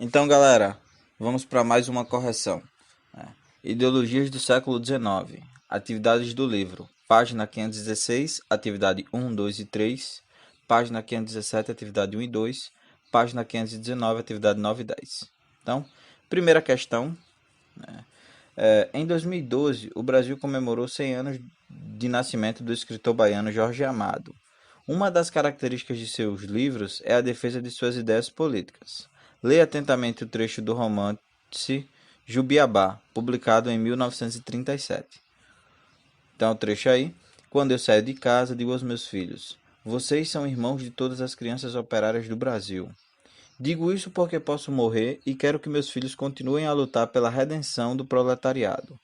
Então, galera, vamos para mais uma correção. Ideologias do século XIX. Atividades do livro. Página 516, atividade 1, 2 e 3. Página 517, atividade 1 e 2. Página 519, atividade 9 e 10. Então, primeira questão. Em 2012, o Brasil comemorou 100 anos de nascimento do escritor baiano Jorge Amado. Uma das características de seus livros é a defesa de suas ideias políticas. Leia atentamente o trecho do romance Jubiabá, publicado em 1937. Então, o trecho aí. Quando eu saio de casa, digo aos meus filhos: vocês são irmãos de todas as crianças operárias do Brasil. Digo isso porque posso morrer e quero que meus filhos continuem a lutar pela redenção do proletariado.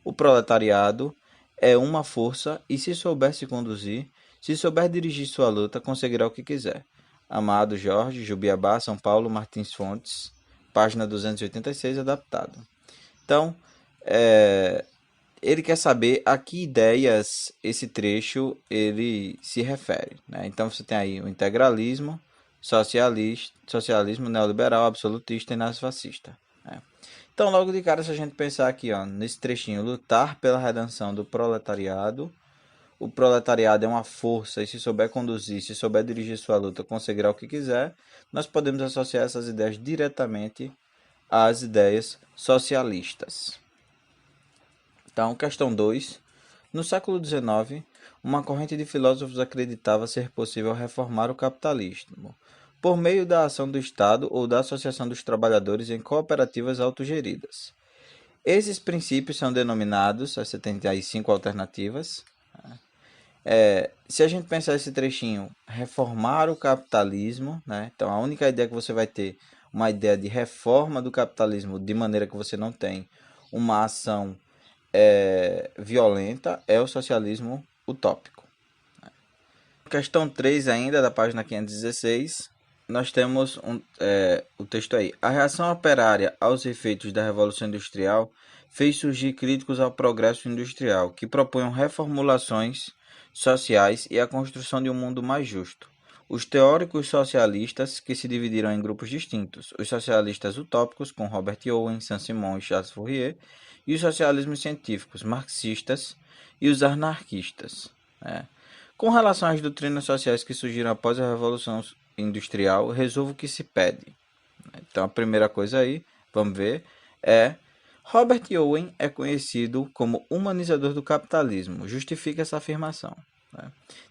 O proletariado é uma força e, se souber se conduzir, se souber dirigir sua luta, conseguirá o que quiser. Amado Jorge, Jubiabá, São Paulo, Martins Fontes, página 286, adaptado. Então, ele quer saber a que ideias esse trecho ele se refere, né? Então você tem aí o integralismo, socialismo neoliberal, absolutista e nazifascista, né? Então, logo de cara, se a gente pensar aqui, ó, nesse trechinho, lutar pela redenção do proletariado, o proletariado é uma força e, se souber conduzir, se souber dirigir sua luta, conseguirá o que quiser, nós podemos associar essas ideias diretamente às ideias socialistas. Então, questão 2. No século XIX, uma corrente de filósofos acreditava ser possível reformar o capitalismo por meio da ação do Estado ou da associação dos trabalhadores em cooperativas autogeridas. Esses princípios são denominados as 75 alternativas. Se a gente pensar esse trechinho, reformar o capitalismo, né? Então a única ideia que você vai ter, uma ideia de reforma do capitalismo, de maneira que você não tem uma ação violenta, é o socialismo utópico. Questão 3 ainda, da página 516, nós temos o texto aí. A reação operária aos efeitos da Revolução Industrial fez surgir críticos ao progresso industrial, que propunham reformulações sociais e a construção de um mundo mais justo. Os teóricos socialistas, que se dividiram em grupos distintos, os socialistas utópicos, com Robert Owen, Saint-Simon e Charles Fourier, e os socialismos científicos, marxistas e os anarquistas. Com relação às doutrinas sociais que surgiram após a Revolução Industrial, resolvo o que se pede. Então, a primeira coisa aí, vamos ver, é Robert Owen é conhecido como humanizador do capitalismo. Justifica essa afirmação.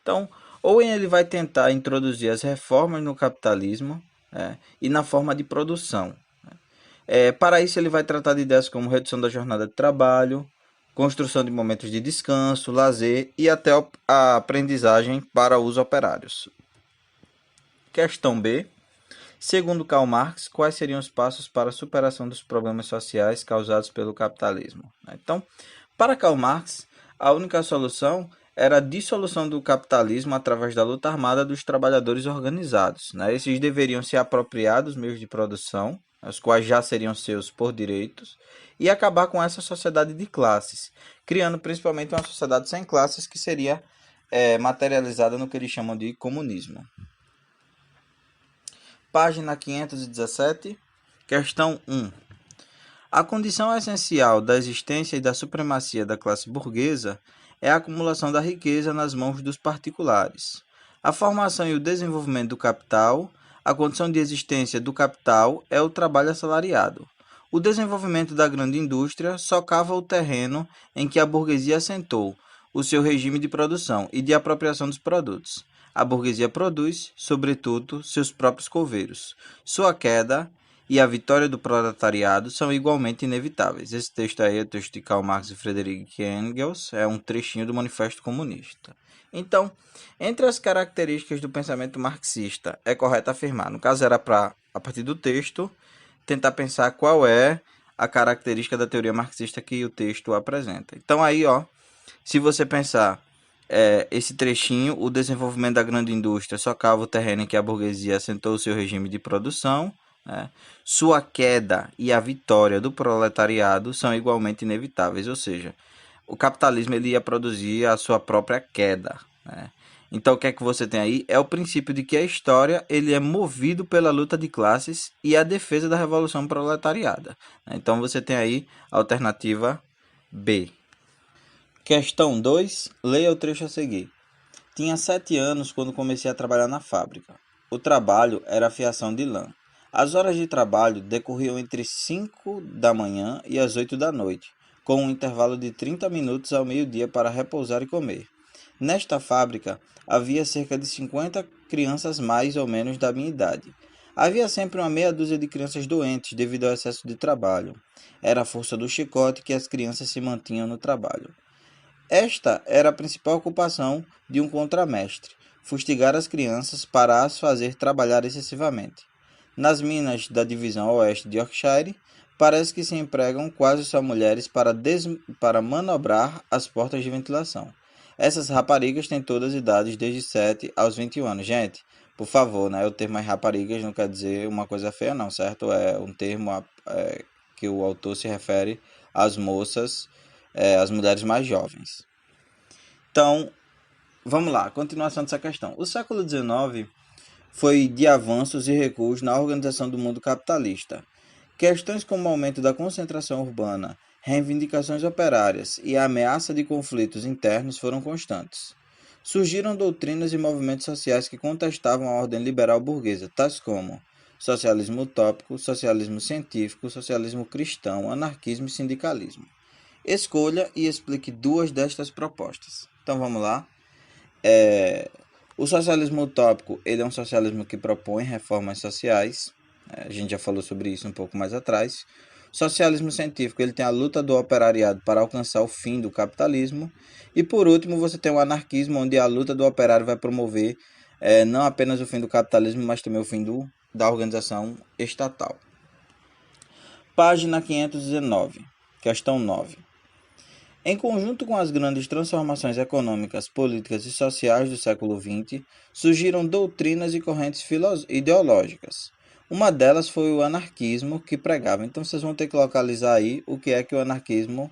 Então, Owen ele vai tentar introduzir as reformas no capitalismo e na forma de produção. Para isso, ele vai tratar de ideias como redução da jornada de trabalho, construção de momentos de descanso, lazer e até a aprendizagem para os operários. Questão B. Segundo Karl Marx, quais seriam os passos para a superação dos problemas sociais causados pelo capitalismo? Então, para Karl Marx, a única solução era a dissolução do capitalismo através da luta armada dos trabalhadores organizados. Esses deveriam se apropriar dos meios de produção, os quais já seriam seus por direitos, e acabar com essa sociedade de classes, criando principalmente uma sociedade sem classes que seria materializada no que eles chamam de comunismo. Página 517, questão 1. A condição essencial da existência e da supremacia da classe burguesa é a acumulação da riqueza nas mãos dos particulares. A formação e o desenvolvimento do capital, a condição de existência do capital é o trabalho assalariado. O desenvolvimento da grande indústria socava o terreno em que a burguesia assentou o seu regime de produção e de apropriação dos produtos. A burguesia produz, sobretudo, seus próprios coveiros. Sua queda e a vitória do proletariado são igualmente inevitáveis. Esse texto aí é o texto de Karl Marx e Friedrich Engels, é um trechinho do Manifesto Comunista. Então, entre as características do pensamento marxista, é correto afirmar, no caso era para, a partir do texto, tentar pensar qual é a característica da teoria marxista que o texto apresenta. Então aí, se você pensar esse trechinho, o desenvolvimento da grande indústria socava o terreno em que a burguesia assentou o seu regime de produção, sua queda e a vitória do proletariado são igualmente inevitáveis, ou seja, o capitalismo ele ia produzir a sua própria queda. Então, o que é que você tem aí? É o princípio de que a história ele é movido pela luta de classes e a defesa da revolução proletariada. Então, você tem aí a alternativa B. Questão 2. Leia o trecho a seguir. Tinha 7 anos quando comecei a trabalhar na fábrica. O trabalho era a fiação de lã. As horas de trabalho decorriam entre 5 da manhã e as 8 da noite, com um intervalo de 30 minutos ao meio-dia para repousar e comer. Nesta fábrica havia cerca de 50 crianças mais ou menos da minha idade. Havia sempre uma meia dúzia de crianças doentes devido ao excesso de trabalho. Era a força do chicote que as crianças se mantinham no trabalho. Esta era a principal ocupação de um contramestre: fustigar as crianças para as fazer trabalhar excessivamente. Nas minas da divisão oeste de Yorkshire, parece que se empregam quase só mulheres para manobrar as portas de ventilação. Essas raparigas têm todas as idades desde 7 aos 21 anos. Gente, por favor, né? O termo raparigas não quer dizer uma coisa feia, não, certo? É um termo que o autor se refere às moças, às mulheres mais jovens. Então, vamos lá, continuação dessa questão. O século XIX foi de avanços e recuos na organização do mundo capitalista. Questões como o aumento da concentração urbana, reivindicações operárias e a ameaça de conflitos internos foram constantes. Surgiram doutrinas e movimentos sociais que contestavam a ordem liberal burguesa, tais como socialismo utópico, socialismo científico, socialismo cristão, anarquismo e sindicalismo. Escolha e explique duas destas propostas. Então vamos lá. O socialismo utópico ele é um socialismo que propõe reformas sociais. A gente já falou sobre isso um pouco mais atrás. O socialismo científico ele tem a luta do operariado para alcançar o fim do capitalismo. E por último você tem o anarquismo, onde a luta do operário vai promover não apenas o fim do capitalismo, mas também o fim da organização estatal. Página 519, questão 9. Em conjunto com as grandes transformações econômicas, políticas e sociais do século XX, surgiram doutrinas e correntes ideológicas. Uma delas foi o anarquismo, que pregava. Então vocês vão ter que localizar aí o que é que o anarquismo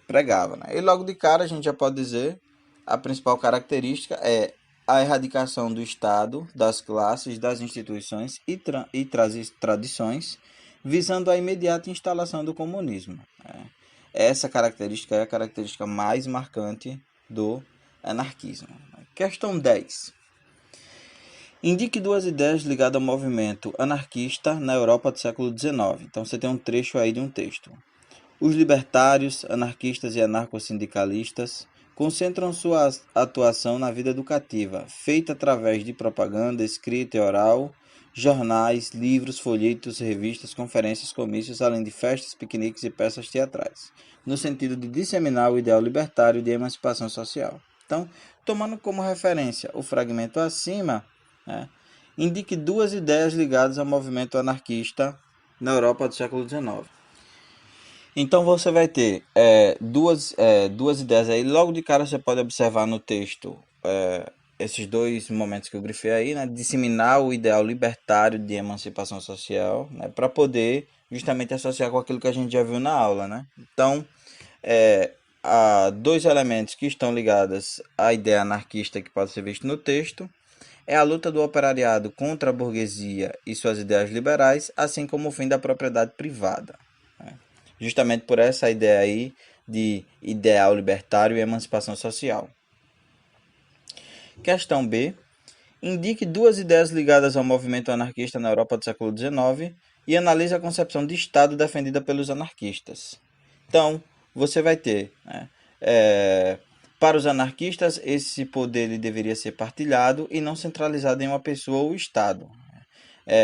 pregava. Né? E logo de cara a gente já pode dizer a principal característica é a erradicação do Estado, das classes, das instituições e tradições, visando a imediata instalação do comunismo. Essa característica é a característica mais marcante do anarquismo. Questão 10. Indique duas ideias ligadas ao movimento anarquista na Europa do século XIX. Então você tem um trecho aí de um texto. Os libertários, anarquistas e anarcossindicalistas concentram sua atuação na vida educativa, feita através de propaganda escrita e oral, jornais, livros, folhetos, revistas, conferências, comícios, além de festas, piqueniques e peças teatrais, no sentido de disseminar o ideal libertário de emancipação social. Então, tomando como referência o fragmento acima, indique duas ideias ligadas ao movimento anarquista na Europa do século XIX. Então você vai ter duas ideias aí. Logo de cara você pode observar no texto esses dois momentos que eu grifei aí, né? Disseminar o ideal libertário de emancipação social, né? Para poder justamente associar com aquilo que a gente já viu na aula, né? Então, há dois elementos que estão ligados à ideia anarquista que pode ser visto no texto. É a luta do operariado contra a burguesia e suas ideias liberais, assim como o fim da propriedade privada. Justamente por essa ideia aí de ideal libertário e emancipação social. Questão B. Indique duas ideias ligadas ao movimento anarquista na Europa do século XIX e analise a concepção de Estado defendida pelos anarquistas. Então, você vai ter, para os anarquistas, esse poder ele deveria ser partilhado e não centralizado em uma pessoa ou Estado.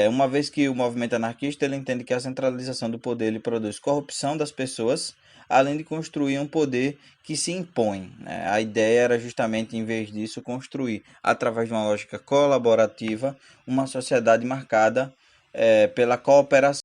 Uma vez que o movimento anarquista ele entende que a centralização do poder ele produz corrupção das pessoas, além de construir um poder que se impõe. Né? A ideia era justamente, em vez disso, construir, através de uma lógica colaborativa, uma sociedade marcada pela cooperação.